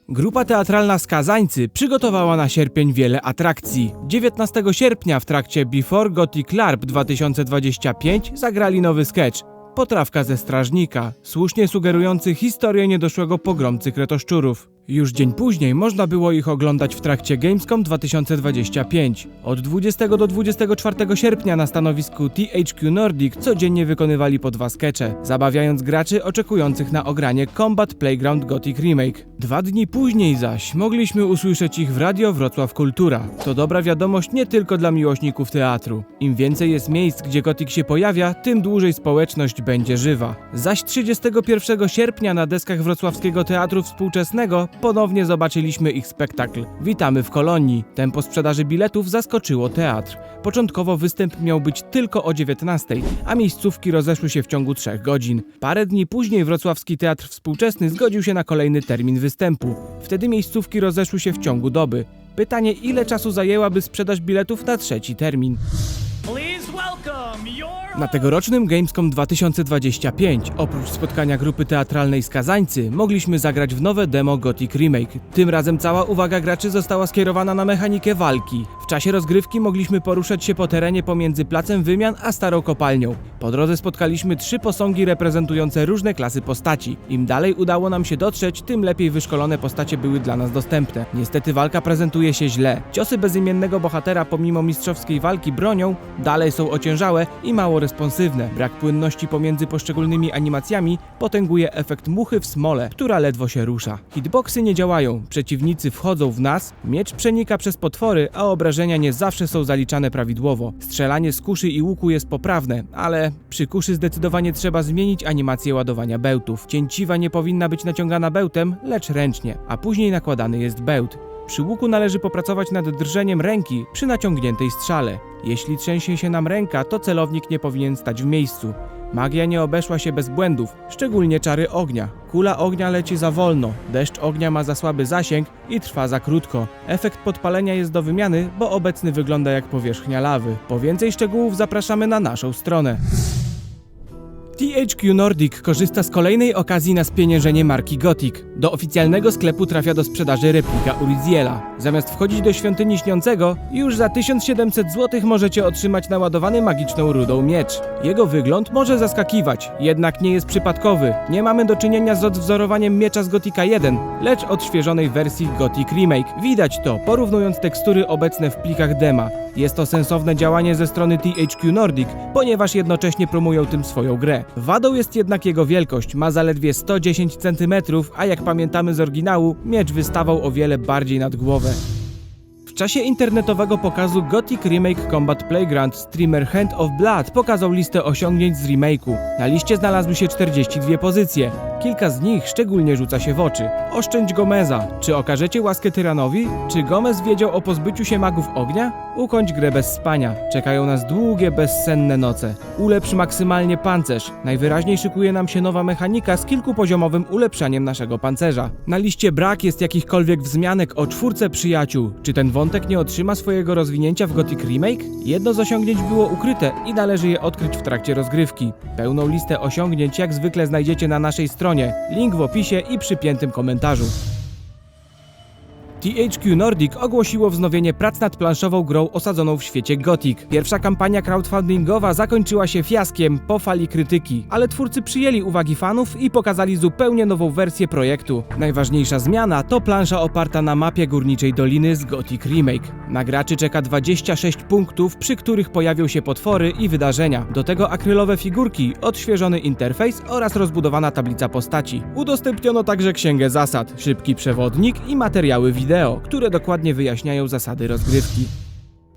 Grupa teatralna Skazańcy przygotowała na sierpień wiele atrakcji. 19 sierpnia w trakcie Before Gothic LARP 2025 zagrali nowy sketch Potrawka ze strażnika, słusznie sugerujący historię niedoszłego pogromcy kretoszczurów. Już dzień później można było ich oglądać w trakcie Gamescom 2025. Od 20 do 24 sierpnia na stanowisku THQ Nordic codziennie wykonywali po 2 skecze, zabawiając graczy oczekujących na ogranie Combat Playground Gothic Remake. 2 dni później zaś mogliśmy usłyszeć ich w Radio Wrocław Kultura. To dobra wiadomość nie tylko dla miłośników teatru. Im więcej jest miejsc, gdzie Gothic się pojawia, tym dłużej społeczność będzie żywa. Zaś 31 sierpnia na deskach Wrocławskiego Teatru Współczesnego ponownie zobaczyliśmy ich spektakl Witamy w Kolonii. Tempo sprzedaży biletów zaskoczyło teatr. Początkowo występ miał być tylko o 19, a miejscówki rozeszły się w ciągu 3 godzin. Parę dni później Wrocławski Teatr Współczesny zgodził się na kolejny termin występu. Wtedy miejscówki rozeszły się w ciągu doby. Pytanie, ile czasu zajęłaby sprzedaż biletów na 3. termin? Na tegorocznym Gamescom 2025, oprócz spotkania grupy teatralnej Skazańcy, mogliśmy zagrać w nowe demo Gothic Remake. Tym razem cała uwaga graczy została skierowana na mechanikę walki. W czasie rozgrywki mogliśmy poruszać się po terenie pomiędzy placem wymian a starą kopalnią. Po drodze spotkaliśmy 3 posągi reprezentujące różne klasy postaci. Im dalej udało nam się dotrzeć, tym lepiej wyszkolone postacie były dla nas dostępne. Niestety walka prezentuje się źle. Ciosy bezimiennego bohatera pomimo mistrzowskiej walki bronią dalej są ociężałe i mało responsywne. Brak płynności pomiędzy poszczególnymi animacjami potęguje efekt muchy w smole, która ledwo się rusza. Hitboxy nie działają, przeciwnicy wchodzą w nas, miecz przenika przez potwory, a obrażenia nie zawsze są zaliczane prawidłowo. Strzelanie z kuszy i łuku jest poprawne, ale przy kuszy zdecydowanie trzeba zmienić animację ładowania bełtów. Cięciwa nie powinna być naciągana bełtem, lecz ręcznie, a później nakładany jest bełt. Przy łuku należy popracować nad drżeniem ręki przy naciągniętej strzale. Jeśli trzęsie się nam ręka, to celownik nie powinien stać w miejscu. Magia nie obeszła się bez błędów, szczególnie czary ognia. Kula ognia leci za wolno, deszcz ognia ma za słaby zasięg i trwa za krótko. Efekt podpalenia jest do wymiany, bo obecny wygląda jak powierzchnia lawy. Po więcej szczegółów zapraszamy na naszą stronę. THQ Nordic korzysta z kolejnej okazji na spieniężenie marki Gothic. Do oficjalnego sklepu trafia do sprzedaży replika Uriziela. Zamiast wchodzić do świątyni śniącego, już za 1700 zł możecie otrzymać naładowany magiczną rudą miecz. Jego wygląd może zaskakiwać, jednak nie jest przypadkowy. Nie mamy do czynienia z odwzorowaniem miecza z Gothica 1, lecz odświeżonej wersji Gothic Remake. Widać to, porównując tekstury obecne w plikach dema. Jest to sensowne działanie ze strony THQ Nordic, ponieważ jednocześnie promują tym swoją grę. Wadą jest jednak jego wielkość, ma zaledwie 110 cm, a jak pamiętamy z oryginału, miecz wystawał o wiele bardziej nad głowę. W czasie internetowego pokazu Gothic Remake Combat Playground streamer Hand of Blood pokazał listę osiągnięć z remake'u. Na liście znalazły się 42 pozycje. Kilka z nich szczególnie rzuca się w oczy. Oszczędź Gomeza. Czy okażecie łaskę tyranowi? Czy Gomez wiedział o pozbyciu się magów ognia? Ukończ grę bez spania. Czekają nas długie, bezsenne noce. Ulepsz maksymalnie pancerz. Najwyraźniej szykuje nam się nowa mechanika z kilkupoziomowym ulepszaniem naszego pancerza. Na liście brak jest jakichkolwiek wzmianek o 4 przyjaciół. Czy ten wątek nie otrzyma swojego rozwinięcia w Gothic Remake? Jedno z osiągnięć było ukryte i należy je odkryć w trakcie rozgrywki. Pełną listę osiągnięć jak zwykle znajdziecie na naszej stronie. Link w opisie i przypiętym komentarzu. THQ Nordic ogłosiło wznowienie prac nad planszową grą osadzoną w świecie Gothic. Pierwsza kampania crowdfundingowa zakończyła się fiaskiem po fali krytyki, ale twórcy przyjęli uwagi fanów i pokazali zupełnie nową wersję projektu. Najważniejsza zmiana to plansza oparta na mapie Górniczej Doliny z Gothic Remake. Na graczy czeka 26 punktów, przy których pojawią się potwory i wydarzenia. Do tego akrylowe figurki, odświeżony interfejs oraz rozbudowana tablica postaci. Udostępniono także księgę zasad, szybki przewodnik i materiały wideo, które dokładnie wyjaśniają zasady rozgrywki.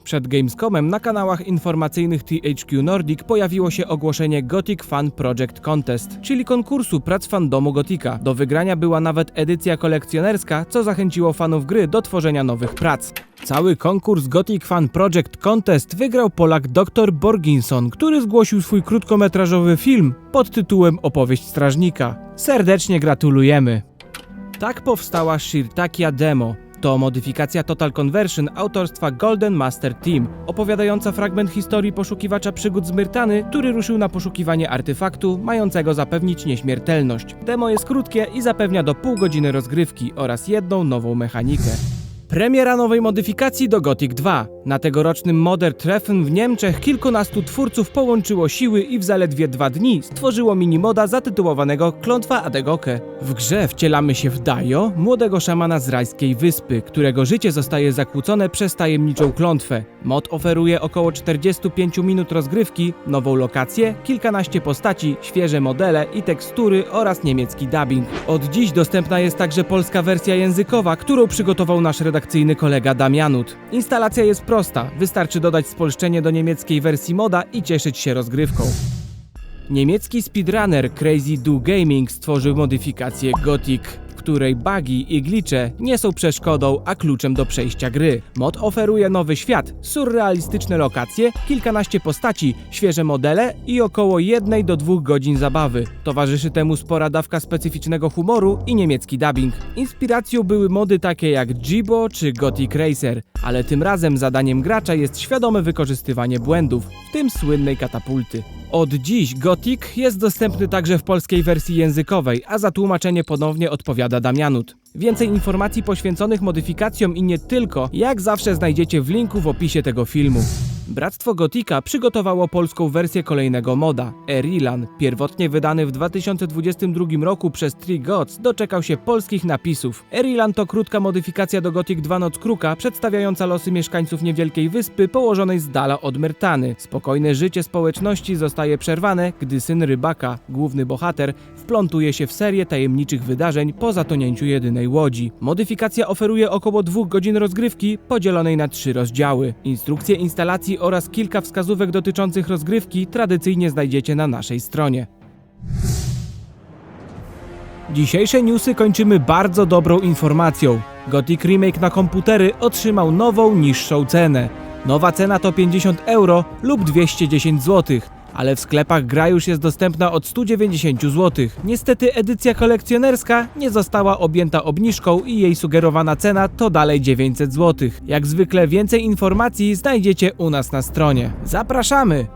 Przed Gamescomem na kanałach informacyjnych THQ Nordic pojawiło się ogłoszenie Gothic Fan Project Contest, czyli konkursu prac fandomu Gothica. Do wygrania była nawet edycja kolekcjonerska, co zachęciło fanów gry do tworzenia nowych prac. Cały konkurs Gothic Fan Project Contest wygrał Polak Dr. Borginson, który zgłosił swój krótkometrażowy film pod tytułem Opowieść strażnika. Serdecznie gratulujemy! Tak powstała Shirtakia Demo. To modyfikacja Total Conversion autorstwa Golden Master Team, opowiadająca fragment historii poszukiwacza przygód z Myrtany, który ruszył na poszukiwanie artefaktu mającego zapewnić nieśmiertelność. Demo jest krótkie i zapewnia do pół godziny rozgrywki oraz jedną nową mechanikę. Premiera nowej modyfikacji do Gothic 2. Na tegorocznym Modern Treffen w Niemczech kilkunastu twórców połączyło siły i w zaledwie 2 dni stworzyło minimoda zatytułowanego Klątwa Adegoke. W grze wcielamy się w Dajo, młodego szamana z rajskiej wyspy, którego życie zostaje zakłócone przez tajemniczą klątwę. Mod oferuje około 45 minut rozgrywki, nową lokację, kilkanaście postaci, świeże modele i tekstury oraz niemiecki dubbing. Od dziś dostępna jest także polska wersja językowa, którą przygotował nasz redakcyjny kolega Damianut. Instalacja jest prosta, wystarczy dodać spolszczenie do niemieckiej wersji moda i cieszyć się rozgrywką. Niemiecki speedrunner Crazy Do Gaming stworzył modyfikację Gothic, w której bugi i glitche nie są przeszkodą, a kluczem do przejścia gry. Mod oferuje nowy świat, surrealistyczne lokacje, kilkanaście postaci, świeże modele i około 1 do 2 godzin zabawy. Towarzyszy temu spora dawka specyficznego humoru i niemiecki dubbing. Inspiracją były mody takie jak Jibo czy Gothic Racer, ale tym razem zadaniem gracza jest świadome wykorzystywanie błędów, w tym słynnej katapulty. Od dziś Gothic jest dostępny także w polskiej wersji językowej, a za tłumaczenie ponownie odpowiada Damianut. Więcej informacji poświęconych modyfikacjom i nie tylko, jak zawsze znajdziecie w linku w opisie tego filmu. Bractwo Gotika przygotowało polską wersję kolejnego moda, Erilan. Pierwotnie wydany w 2022 roku przez Three Gods, doczekał się polskich napisów. Erilan to krótka modyfikacja do Gothic 2 Noc Kruka, przedstawiająca losy mieszkańców niewielkiej wyspy położonej z dala od Myrtany. Spokojne życie społeczności zostaje przerwane, gdy syn rybaka, główny bohater, wplątuje się w serię tajemniczych wydarzeń po zatonięciu jedynej łodzi. Modyfikacja oferuje około 2 godzin rozgrywki podzielonej na 3 rozdziały. Instrukcje instalacji oraz kilka wskazówek dotyczących rozgrywki tradycyjnie znajdziecie na naszej stronie. Dzisiejsze newsy kończymy bardzo dobrą informacją. Gothic Remake na komputery otrzymał nową, niższą cenę. Nowa cena to 50 € lub 210 zł. Ale w sklepach gra już jest dostępna od 190 zł. Niestety edycja kolekcjonerska nie została objęta obniżką i jej sugerowana cena to dalej 900 zł. Jak zwykle więcej informacji znajdziecie u nas na stronie. Zapraszamy!